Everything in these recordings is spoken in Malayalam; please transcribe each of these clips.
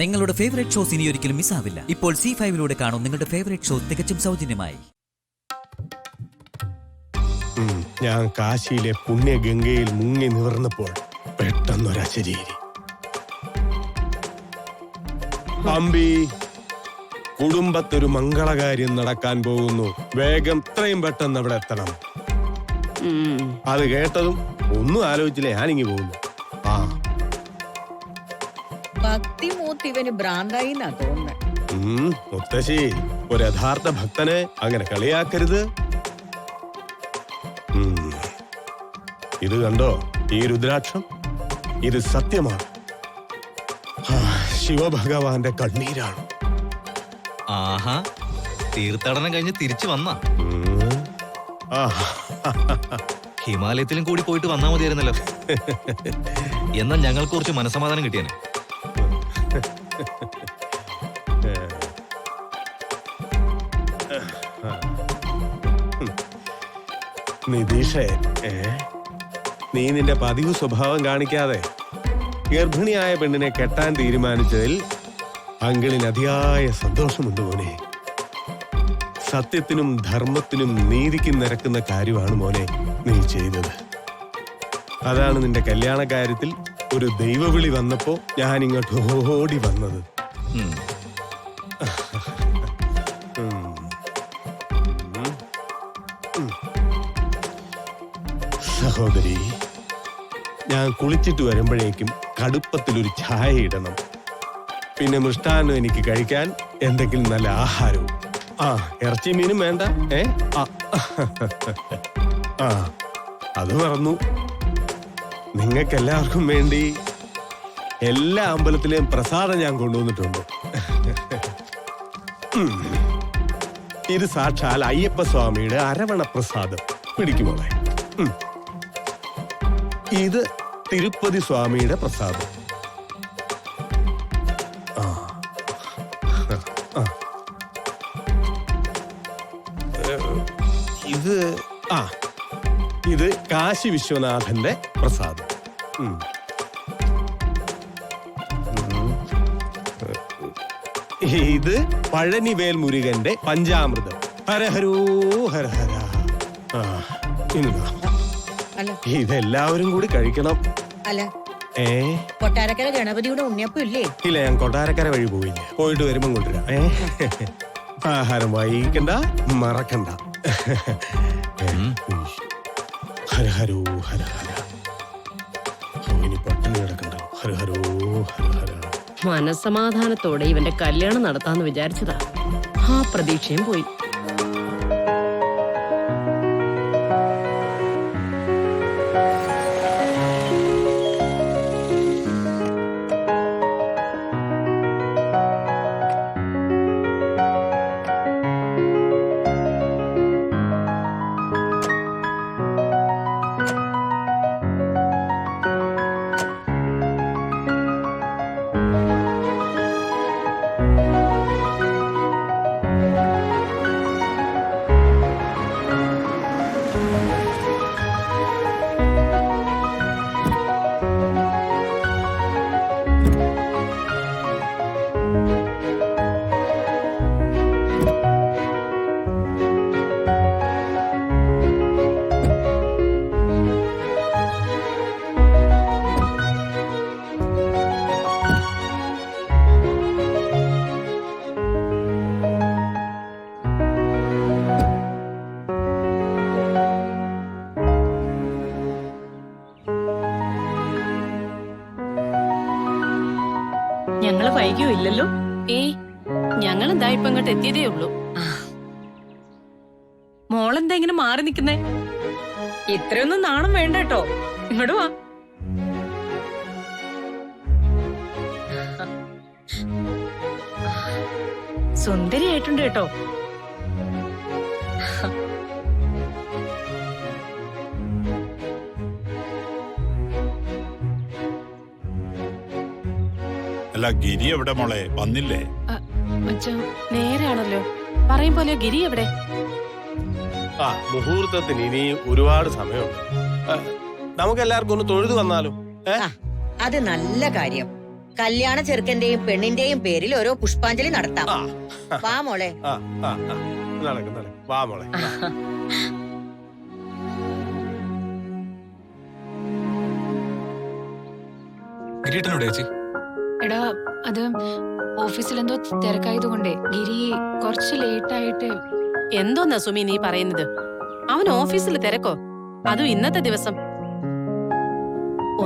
നിങ്ങളുടെ ഫേവറേറ്റ് ഷോസ് ഇനി ഒരിക്കലും മിസ്സാവില്ല. ഇപ്പോൾ C5 കാണും നിങ്ങളുടെ ഫേവറേറ്റ് ഷോ തികച്ചും സൗജന്യമായി. ഞാൻ കാശിയിലെ പുണ്യഗംഗയിൽ മുങ്ങി നിവർന്നപ്പോൾ പെട്ടെന്നൊരശരീരി. അമ്പി, കുടുംബത്തൊരു മംഗളകാര്യം നടക്കാൻ പോകുന്നു, വേഗം ഇത്രയും പെട്ടെന്ന് അവിടെ എത്തണം. അത് കേട്ടതും ഒന്നും ആലോചിച്ചില്ല, ഞാനിങ്ങി പോകുന്നു. ഭക്തിമൂർത്തിവന് ഭ്രാന്തായി തോന്നുന്നത്. മുത്തശ്ശി, ഒരു യഥാർത്ഥ ഭക്തനെ അങ്ങനെ കളിയാക്കരുത്. ഇത് കണ്ടോ, ഈ രുദ്രാക്ഷം, ഇത് സത്യമാണ്. ശിവഭഗവാന്റെ കണ്ണീരാണ്. ആഹാ, തീർത്ഥാടനം കഴിഞ്ഞ് തിരിച്ചു വന്ന ഹിമാലയത്തിലും കൂടി പോയിട്ട് വന്നാ മതിയായിരുന്നല്ലോ. എന്നാൽ ഞങ്ങൾക്ക് കുറച്ച് മനസ്സമാധാനം കിട്ടിയാനെ. നിതീഷേ, നീ നിന്റെ പതിവ് സ്വഭാവം കാണിക്കാതെ ഗർഭിണിയായ പെണ്ണിനെ കെട്ടാൻ തീരുമാനിച്ചതിൽ അങ്കിളിന് അതിയായ സന്തോഷമുണ്ട് മോനെ. സത്യത്തിനും ധർമ്മത്തിനും നീതിക്കും നിരക്കുന്ന കാര്യമാണ് മോനെ നീ ചെയ്തത്. അതാണ് നിന്റെ കല്യാണ കാര്യത്തിൽ ഒരു ദൈവവിളി വന്നപ്പോ ഞാൻ ഇങ്ങോട്ട് ഓടി വന്നത്. സഹോദരി, ഞാൻ കുളിച്ചിട്ട് വരുമ്പോഴേക്കും കടുപ്പത്തിലൊരു ചായ ഇടണം. പിന്നെ മൃഷ്ടാന്നം എനിക്ക് കഴിക്കാൻ എന്തെങ്കിലും നല്ല ആഹാരവും. ഇറച്ചി മീനും വേണ്ട. അത് മറന്നു. നിങ്ങൾക്കെല്ലാവർക്കും വേണ്ടി എല്ലാ അമ്പലത്തിലെയും പ്രസാദം ഞാൻ കൊണ്ടുവന്നിട്ടുണ്ട്. ഇത് സാക്ഷാൽ അയ്യപ്പ സ്വാമിയുടെ അരവണ പ്രസാദം. പിടിക്കുമോളെ. ഇത് തിരുപ്പതി സ്വാമിയുടെ പ്രസാദം. ഇത് കാശി വിശ്വനാഥന്റെ പ്രസാദം. ഇത് പഴനിവേൽ മുരുകന്റെ പഞ്ചാമൃതം. ഹരഹരോ ഹരഹര. ഇതെല്ലാവരും കൂടി കഴിക്കണം. അല്ല, കൊട്ടാരക്കര ഗണപതിയുടെ ഉണ്ണിയപ്പം ഇല്ലേ? ഇല്ല, ഞാൻ കൊട്ടാരക്കര വഴി പോയില്ല. പോയിട്ട് വരുമ്പം കൊണ്ടുവരാം. ആഹാരം വൈകിക്കണ്ട, മറക്കണ്ട. ഹരഹരോ ഹരഹര. ഇനി പട്ടിണി കിടക്കണ്ട. ഹരഹരോ ഹരഹര. മനസ്സമാധാനത്തോടെ ഇവന്റെ കല്യാണം നടത്താന്ന് വിചാരിച്ചതാ. ആ പ്രതീക്ഷയും പോയി. ഞങ്ങള് വൈകിയോ ഇല്ലല്ലോ? ഞങ്ങളെന്താ ഇപ്പൊ ഇങ്ങോട്ട് എത്തിയതേ ഉള്ളൂ. മോളെന്താ ഇങ്ങനെ മാറി നിക്കുന്നേ? ഇത്രയൊന്നും നാണം വേണ്ട കേട്ടോ. ഇങ്ങോട്ട് വാ. സുന്ദരിയായിട്ടുണ്ട് കേട്ടോ. അല്ല, ഗിരി എവിടെ മോളെ? വന്നില്ലേ? നേരാണല്ലോ, പറയും പോലെ. ഗിരി എവിടെ? മുഹൂർത്തത്തിന് ഇനി ഒരുപാട് സമയമുണ്ട്. നമുക്കെല്ലാവർക്കും ഒന്ന് തൊഴുതു വന്നാലോ? അത് നല്ല കാര്യം. കല്യാണ ചെറുക്കന്റെയും പെണ്ണിന്റെയും പേരിൽ ഓരോ പുഷ്പാഞ്ജലി നടത്താം. വാ മോളെ. നടക്കും വാ മോളെ. ഗിരിയേട്ടനോട് ചേച്ചി? എടാ അത് ഓഫീസിൽ എന്തോ തിരക്കായതുകൊണ്ടേ ഗിരി കുറച്ച് ലേറ്റ് ആയിട്ട്. എന്തോന്നാ സുമി നീ പറയുന്നത്? അവൻ ഓഫീസിൽ തിരക്കോ? അതും ഇന്നത്തെ ദിവസം.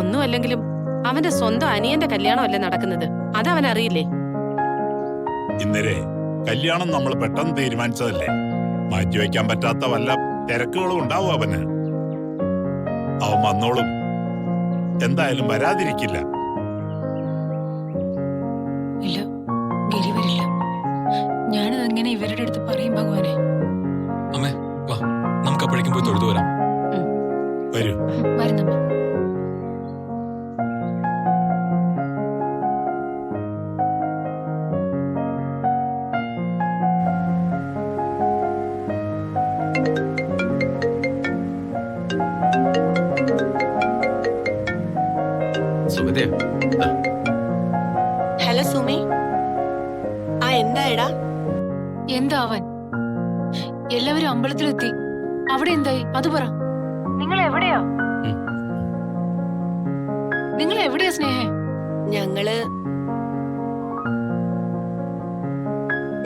ഒന്നുമല്ലെങ്കിലും അവന്റെ സ്വന്തം അനിയന്റെ കല്യാണമല്ലേ നടക്കുന്നത്, അതവൻ അറിയില്ലേ? ഇന്നലെ കല്യാണം നമ്മൾ പെട്ടെന്ന് തീരുമാനിച്ചതല്ലേ. മാറ്റിവെക്കാൻ പറ്റാത്ത വല്ല തിരക്കുകളും ഉണ്ടാവും അവന്. അവൻ വന്നോളും, എന്തായാലും വരാതിരിക്കില്ല. ഇല്ല, ഗിരി വരില്ല. ഞാനതെങ്ങനെ ഇവരുടെ അടുത്ത് പറയും ഭഗവാനെ? അമ്മേ വാ, നമുക്ക് അപ്പോഴേക്കും പോയി തൊഴുതു വരാം. വരൂ. വരുന്നമ്മ. ഹലോ സുമി. എന്തായടാ? എന്താ അവൻ? എല്ലാവരും അമ്പലത്തിലെത്തി. അവിടെ എന്തായി അത് പറ. നിങ്ങൾ എവിടെയാ? നിങ്ങൾ എവിടെയാ സ്നേഹ?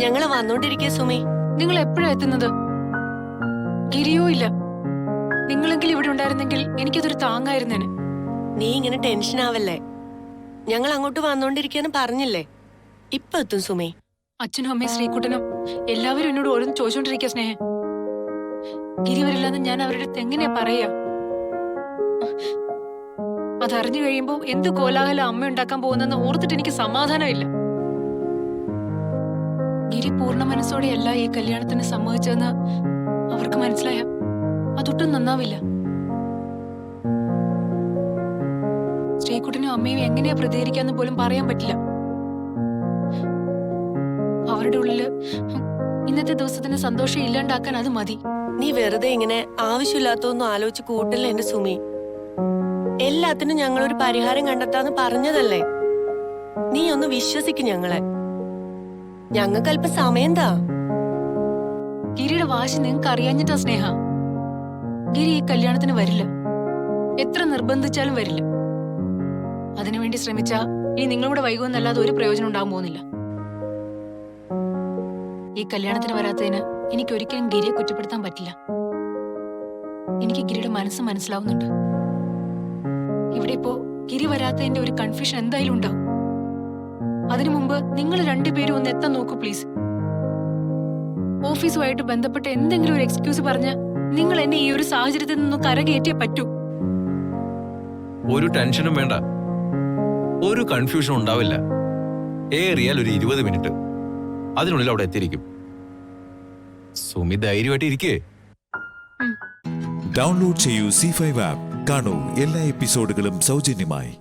ഞങ്ങള് വന്നോണ്ടിരിക്കുക സുമി. നിങ്ങൾ എപ്പോഴാ എത്തുന്നത്? ഗിരിയോ ഇല്ല. നിങ്ങളെങ്കിലും ഇവിടെ ഉണ്ടായിരുന്നെങ്കിൽ എനിക്കതൊരു താങ്ങായിരുന്നേനെ. നീ ഇങ്ങനെ ടെൻഷൻ ആവല്ലേ. ഞങ്ങൾ അങ്ങോട്ട് വന്നോണ്ടിരിക്കാന്ന് പറഞ്ഞില്ലേ. ഇപ്പൊ എത്തും സുമി. അച്ഛനും അമ്മയും ശ്രീകുട്ടനും എല്ലാവരും എന്നോട് ഓരോന്ന് ചോദിച്ചോണ്ടിരിക്കുക സ്നേഹ. ഗിരി വരില്ലെന്ന് ഞാൻ അവരുടെ അടുത്ത് എങ്ങനെയാ പറയാ? അതറിഞ്ഞു കഴിയുമ്പോ എന്ത് കോലാഹലം അമ്മ ഉണ്ടാക്കാൻ പോകുന്നെന്ന് ഓർത്തിട്ട് എനിക്ക് സമാധാനമില്ല. ഗിരി പൂർണ്ണ മനസ്സോടെയല്ല ഈ കല്യാണത്തിന് സമ്മതിച്ചതെന്ന് അവർക്ക് മനസ്സിലായ അതൊട്ടും നന്നാവില്ല. ശ്രീകുട്ടനും അമ്മയും എങ്ങനെയാ പ്രതികരിക്കാന്ന് പോലും പറയാൻ പറ്റില്ല. അവരുടെ ഉള്ളില് ഇന്നത്തെ ദിവസത്തിന് സന്തോഷം ഇല്ലാണ്ടാക്കാൻ അത് മതി. നീ വെറുതെ ഇങ്ങനെ ആവശ്യമില്ലാത്തൊന്നും ആലോചിച്ച് കൂട്ടല്ലേ എന്റെ സുമി. എല്ലാത്തിനും ഞങ്ങളൊരു പരിഹാരം കണ്ടെത്താന്ന് പറഞ്ഞതല്ലേ. നീ ഒന്ന് വിശ്വസിക്കും ഞങ്ങളെ. ഞങ്ങൾക്ക് അല്പം സമയം താ. ഗിരിയുടെ വാശി നിങ്ങൾക്ക് അറിയാഞ്ഞിട്ടാ സ്നേഹ. ഗിരി ഈ കല്യാണത്തിന് വരില്ല. എത്ര നിർബന്ധിച്ചാലും വരില്ല. അതിനുവേണ്ടി ശ്രമിച്ചാ ഇനി നിങ്ങളുടെ വൈകുമെന്നല്ലാതെ ഒരു പ്രയോജനം ഉണ്ടാകാൻ പോകുന്നില്ല. ഈ കല്യാണത്തിന് വരാത്തതിന് എനിക്ക് ഒരിക്കലും ഗിരിയെ കുറ്റപ്പെടുത്താൻ പറ്റില്ല. എനിക്ക് ഗിരിയുടെ മനസ്സ് മനസ്സിലാവുന്നുണ്ട്. ഇവിടെ ഇപ്പോ ഗിരി വരാത്തതിന്റെ ഒരു കൺഫ്യൂഷൻ എന്തായാലും ഉണ്ടാവും. അതിനു മുമ്പ് നിങ്ങൾ രണ്ടുപേരും ഒന്ന് എത്താൻ നോക്കൂ പ്ലീസ്. ഓഫീസുമായിട്ട് ബന്ധപ്പെട്ട എന്തെങ്കിലും ഒരു എക്സ്ക്യൂസ് പറഞ്ഞ് നിങ്ങൾ എന്നെ ഈ ഒരു സാഹചര്യത്തിൽ നിന്നും കരകയറ്റിയേ പറ്റൂ. ഒരു ടെൻഷനും വേണ്ട, ഒരു കൺഫ്യൂഷനും ഉണ്ടാവില്ല. ഏറിയാൽ ഒരു 20 മിനിറ്റ്, അതിനുള്ളിൽ അവിടെ എത്തിയിരിക്കും. സുമി ധൈര്യമായിട്ട് ഇരിക്കേ. ഡൗൺലോഡ് ചെയ്യൂ C5 ആപ്പ്. കാണൂ എല്ലാ എപ്പിസോഡുകളും സൗജന്യമായി.